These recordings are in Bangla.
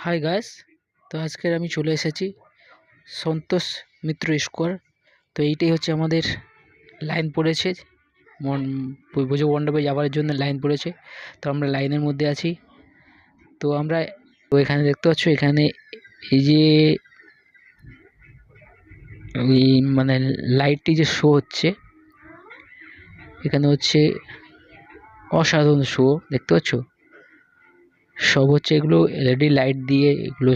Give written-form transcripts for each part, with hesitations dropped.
হাই গাইস, তো আজকের আমি চলে এসেছি সন্তোষ মিত্র স্কোয়ার। তো এইটাই হচ্ছে আমাদের লাইন পড়েছে, পুজো মণ্ডপে যাওয়ার জন্য লাইন পড়েছে। তো আমরা লাইনের মধ্যে আছি। তো আমরা এখানে দেখতে পাচ্ছ, এখানে এই যে ওই মানে লাইটটি যে শো হচ্ছে, এখানে হচ্ছে অসাধারণ শো দেখতে পাচ্ছ। সব হচ্ছে এগুলো এলইডি লাইট দিয়ে, এগুলো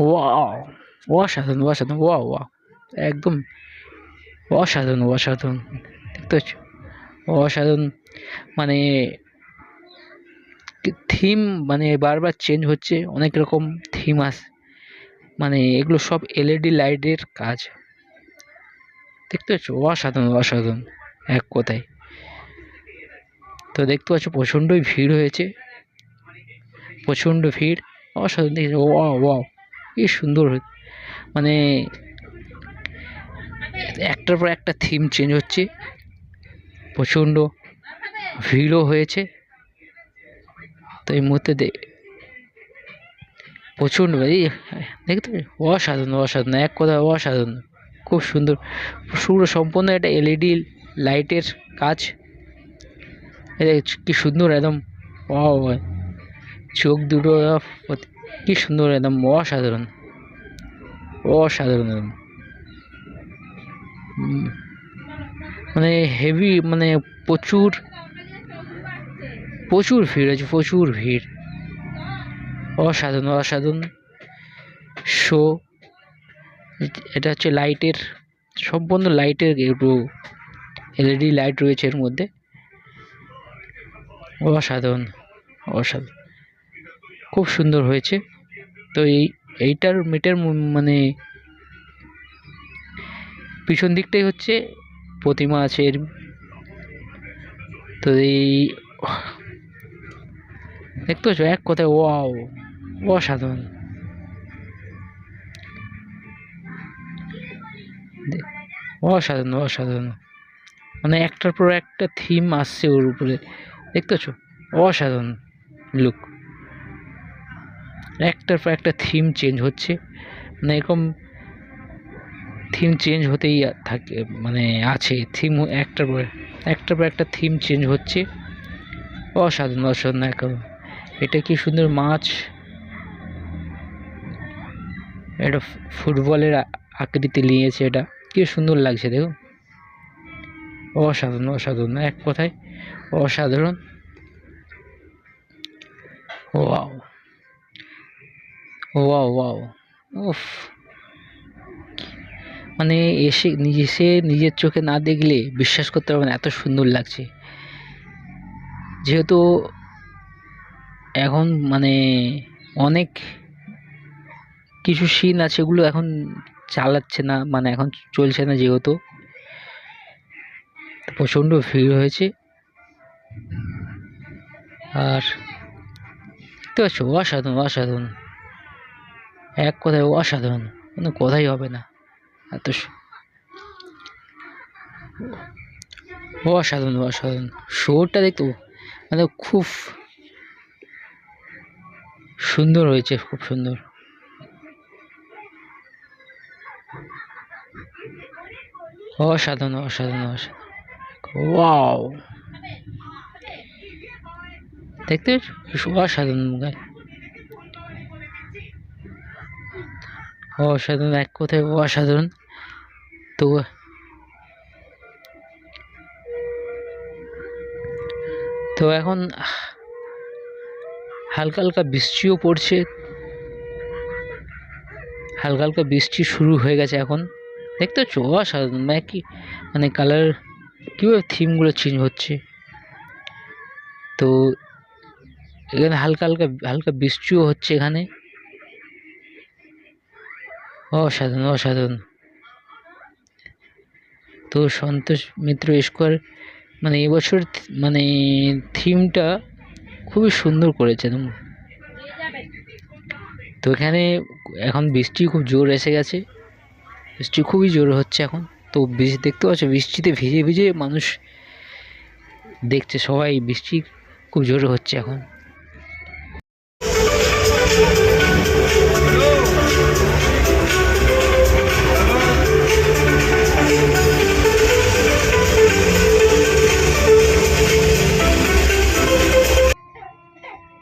ওয়াও, অসাধারণ অসাধারণ, ওয়াও ওয়াও, একদম অসাধারণ অসাধারণ দেখতে পাচ্ছ, অসাধারণ। মানে থিম মানে বারবার চেঞ্জ হচ্ছে, অনেক রকম থিম আছে। মানে এগুলো সব এলইডি লাইটের কাজ, দেখতে পাচ্ছ, অসাধারণ অসাধারণ এক কথায়। তো দেখতে পাচ্ছ প্রচণ্ডই ভিড় হয়েছে, প্রচণ্ড ভিড়, অসাধারণ দেখেছো, ওয়াও ওয়াও, কি সুন্দর। মানে একটার পর একটা থিম চেঞ্জ হচ্ছে, প্রচণ্ড ভিড়ও হয়েছে। তো এই মুহূর্তে প্রচণ্ড দেখতে অসাধারণ অসাধারণ এক কথা, অসাধারণ, খুব সুন্দর। পুরো সম্পূর্ণ একটা এলইডি লাইটের কাজ, কি সুন্দর একদম, চোখ দুটো কি সুন্দর, একদম অসাধারণ অসাধারণ একদম। মানে হেভি, মানে প্রচুর প্রচুর ভিড় আছে, প্রচুর ভিড়, অসাধারণ অসাধারণ শো। এটা হচ্ছে লাইটের, সম্পূর্ণ লাইটের, একটু এলইডি লাইট রয়েছে এর মধ্যে, অসাধারণ অসাধারণ, খুব সুন্দর হয়েছে। তো এইটার মিটার মানে পিছন দিকটাই হচ্ছে প্রতিমা আছে এর। তো এই দেখতে পাচ্ছ এক কথায় ওয়াও, অসাধারণ, অসাধারণ অসাধারণ। মানে একটার পর একটা থিম আসছে ওর উপরে, দেখতে পাচ্ছ, অসাধারণ লুক, একটার পর একটা থিম চেঞ্জ হচ্ছে। মানে এরকম থিম চেঞ্জ হতেই থাকে, মানে আছে থিম, একটার পর একটা থিম চেঞ্জ হচ্ছে, অসাধারণ অসাধারণ একদম। এটা কি সুন্দর মাছ, এটা ফুটবলের আকৃতি নিয়েছে, এটা কি সুন্দর লাগছে দেখুন, অসাধারণ অসাধারণ এক কথায়, অসাধারণ, ওয়াও ওয়াও ওয়াও, উফ। মানে নিজের চোখে না দেখলে বিশ্বাস করতে পারবে না, এত সুন্দর লাগছে। যেহেতু এখন মানে অনেক কিছু সিন আছে, এগুলো এখন চালাচ্ছে না, মানে এখন চলছে না, যেহেতু প্রচণ্ড ভিড় হয়েছে। আর দেখতে পাচ্ছ, অসাধারণ অসাধারণ এক কথায়, অসাধারণ, কোনো কথাই হবে না, এত অসাধারণ অসাধারণ শোটা দেখতে, মানে খুব সুন্দর হয়েছে, খুব সুন্দর, অসাধারণ অসাধারণ অসাধারণ, ওয়াও, দেখতে অসাধারণ, অসাধারণ এক কথায়, অসাধারণ। তো তো এখন হালকা হালকা বৃষ্টিও পড়ছে, হালকা হালকা বৃষ্টি শুরু হয়ে গেছে এখন, দেখতে পাচ্ছ, অসাধারণ। মানে কি, মানে কালার কীভাবে থিমগুলো চেঞ্জ হচ্ছে। তো এখানে হালকা হালকা হালকা বৃষ্টিও হচ্ছে এখানে, অসাধারণ অসাধারণ। তো সন্তোষ মিত্র স্কোয়ার মানে এবছর মানে থিমটা খুবই সুন্দর করেছে। তো এখানে এখন বৃষ্টি খুব জোর এসে গেছে, বৃষ্টি খুবই জোর হচ্ছে এখন। তো দেখতে পাচ্ছ, বৃষ্টিতে ভিজে ভিজে মানুষ দেখছে, সবাই বৃষ্টি খুব জোরে হচ্ছে এখন।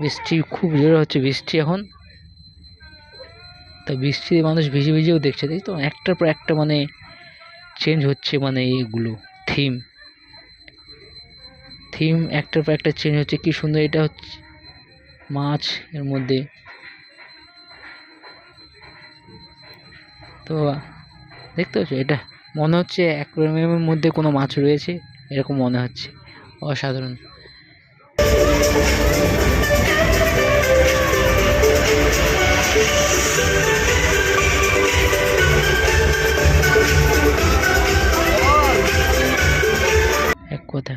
বৃষ্টি খুব জোরে হচ্ছে বৃষ্টি এখন। তো বৃষ্টিতে মানুষ ভিজে ভিজেও দেখছে, তাই তো একটার পর একটা মানে চেঞ্জ হচ্ছে, মানে এইগুলো থিম থিম একটার পর একটা চেঞ্জ হচ্ছে। কি সুন্দর, এটা হচ্ছে মাছ এর মধ্যে। তো দেখতে পাচ্ছ, এটা মনে হচ্ছে অ্যাকোয়ারিয়ামের মধ্যে কোনো মাছ রয়েছে, এরকম মনে হচ্ছে। অসাধারণ। এক কথা,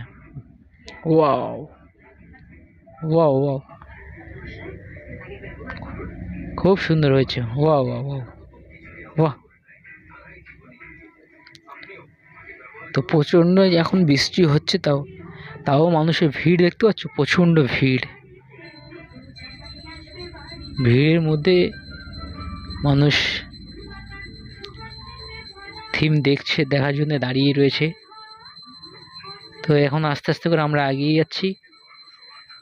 ওয়াও ওয়াও ওয়াও, খুব সুন্দর হয়েছে। ওয়াও ওয়াও ওয়াও, বাহ। তো প্রচণ্ড এখন বৃষ্টি হচ্ছে, তাও তাও মানুষের ভিড় দেখতে পাচ্ছ, প্রচণ্ড ভিড়। ভিড়ের মধ্যে মানুষ থিম দেখছে, দেখার জন্য দাঁড়িয়ে রয়েছে। তো এখন আস্তে আস্তে করে আমরা এগিয়ে যাচ্ছি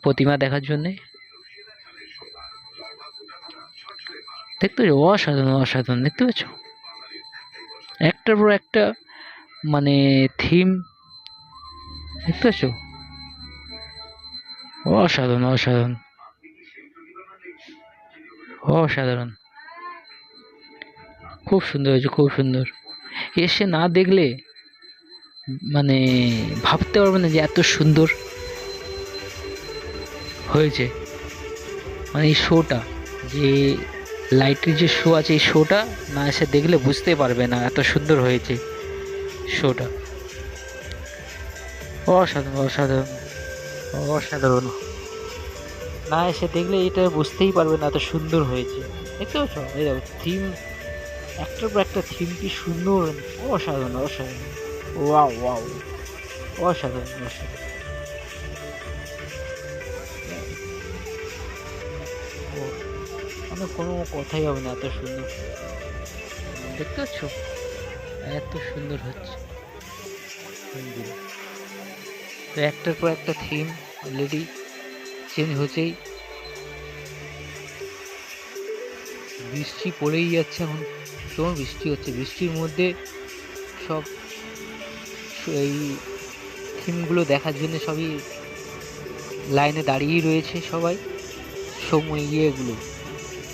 প্রতিমা দেখার জন্যে। দেখতে পাচ্ছ, অসাধারণ অসাধারণ, দেখতে পাচ্ছ একটার পর একটা মানে থিম, দেখতে পাচ্ছ অসাধারণ অসাধারণ অসাধারণ, খুব সুন্দর হয়েছে, খুব সুন্দর। এসে না দেখলে মানে ভাবতে পারবে না যে এত সুন্দর হয়েছে। মানে এই শোটা, যে লাইটের যে শো আছে, এই শোটা না এসে দেখলে বুঝতে পারবে না এত সুন্দর হয়েছে শোটা। অসাধারণ অসাধারণ অসাধারণ, না এসে দেখলে এটা বুঝতেই পারবে না এত সুন্দর হয়েছে। দেখতে পাচ্ছ, এই দেখো থিম, একটার পর একটা থিম কি সুন্দর, অসাধারণ অসাধারণ, ওয়াও ওয়াও, অসাধারণ অসাধারণ। মানে কোনো কথাই হবে না, এত সুন্দর। দেখতে পাচ্ছ এত সুন্দর হচ্ছে থিমগুলো। তো একটার পর একটা থিম অলরেডি চেঞ্জ হচ্ছেই। বৃষ্টি পড়েই যাচ্ছে এখন, ভীষণ বৃষ্টি হচ্ছে। বৃষ্টির মধ্যে সব এই থিমগুলো দেখার জন্য সবই লাইনে দাঁড়িয়েই রয়েছে, সবাই সময় ইয়েগুলো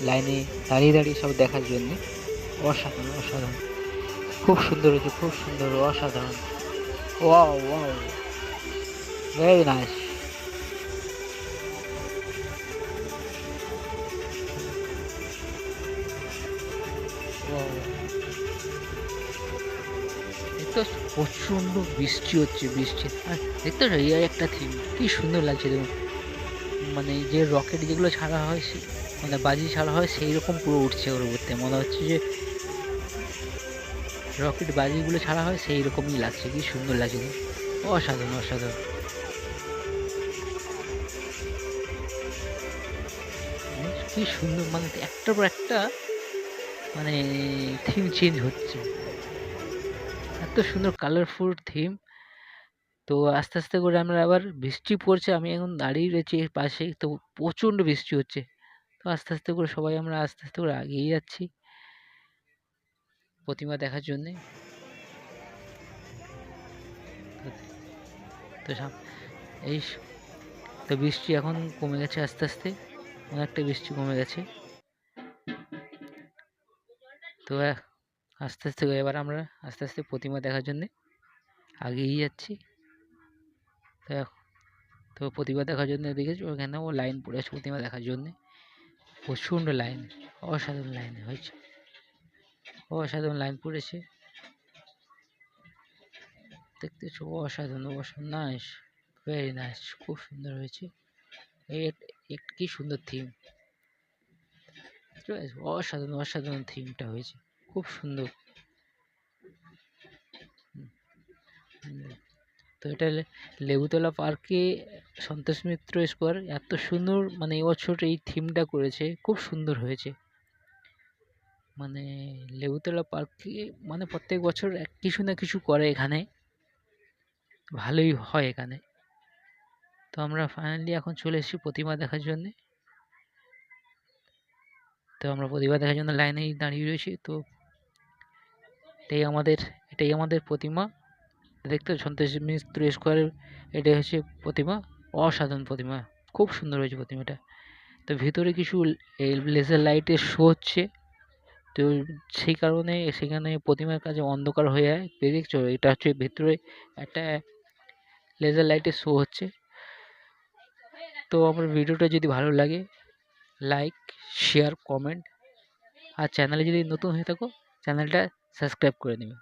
লাইনে দাঁড়িয়ে দাঁড়িয়ে সব দেখার জন্য। অসাধারণ অসাধারণ, খুব সুন্দর হয়েছে, খুব সুন্দর, অসাধারণ। Wow wow, very nice. দেখতে প্রচন্ড বৃষ্টি হচ্ছে, বৃষ্টি আর দেখতে পাচ্ছ এই একটা থিম কি সুন্দর লাগছে দেখুন। মানে যে রকেট যেগুলো ছাড়া হয়, মানে বাজি ছাড়া হয়, সেই রকম পুরো উঠছে ওর উপরতে, মনে হচ্ছে যে রকেট বাজিগুলো ছাড়া হয় সেই রকমই লাগছে, কি সুন্দর লাগছে। অসাধারণ অসাধারণ, কি সুন্দর, মানে একটার পর একটা মানে থিম চেঞ্জ হচ্ছে, এত সুন্দর কালারফুল থিম। তো আস্তে আস্তে করে আমরা আবার, বৃষ্টি পড়ছে, আমি এখন দাঁড়িয়ে রয়েছি এর পাশে, তো প্রচণ্ড বৃষ্টি হচ্ছে। তো আস্তে আস্তে করে সবাই আমরা আস্তে আস্তে করে এগিয়ে যাচ্ছি প্রতিমা দেখার জন্যে। তো এই তো বৃষ্টি এখন কমে গেছে আস্তে আস্তে, অনেকটা বৃষ্টি কমে গেছে। তো আস্তে আস্তে এবার আমরা আস্তে আস্তে প্রতিমা দেখার জন্যে এগিয়ে যাচ্ছি। তো প্রতিমা দেখার জন্য দেখেছি ওখানে ও লাইন পড়ে আছে প্রতিমা দেখার জন্যে, প্রচণ্ড লাইন, অসাধারণ লাইন হয়েছে, অসাধারণ লাইন পড়েছে। দেখতে অসাধারণ অসাধারণ, নাইস, ভেরি নাইস, খুব সুন্দর হয়েছে। কি সুন্দর থিম, অসাধারণ অসাধারণ থিমটা হয়েছে, খুব সুন্দর। তো এটা লেবুতলা পার্কে সন্তোষ মিত্র স্কোয়ার, এত সুন্দর মানে এবছর এই থিমটা করেছে, খুব সুন্দর হয়েছে। মানে লেবুতলা পার্কে মানে প্রত্যেক বছর কিছু না কিছু করে এখানে, ভালোই হয় এখানে। তো আমরা ফাইনালি এখন চলে এসেছি প্রতিমা দেখার জন্যে। তো আমরা প্রতিমা দেখার জন্য লাইনেই দাঁড়িয়ে রয়েছি। তো এটাই আমাদের প্রতিমা। দেখতে সন্তোষ মিত্র স্কোয়ারের এটাই হচ্ছে প্রতিমা। অসাধারণ প্রতিমা, খুব সুন্দর হয়েছে প্রতিমাটা। তো ভিতরে কিছু লেজার লাইটের শো হচ্ছে। তো সেই কারণে সেখানে প্রতিমার কাছে অন্ধকার হয়ে যায়। দেখছো এটা হচ্ছে ভেতরে একটা লেজার লাইটের শো হচ্ছে। তো আমার ভিডিওটা যদি ভালো লাগে লাইক, শেয়ার, কমেন্ট, আর চ্যানেলে যদি নতুন হয়ে থাকো চ্যানেলটা সাবস্ক্রাইব করে নেবে।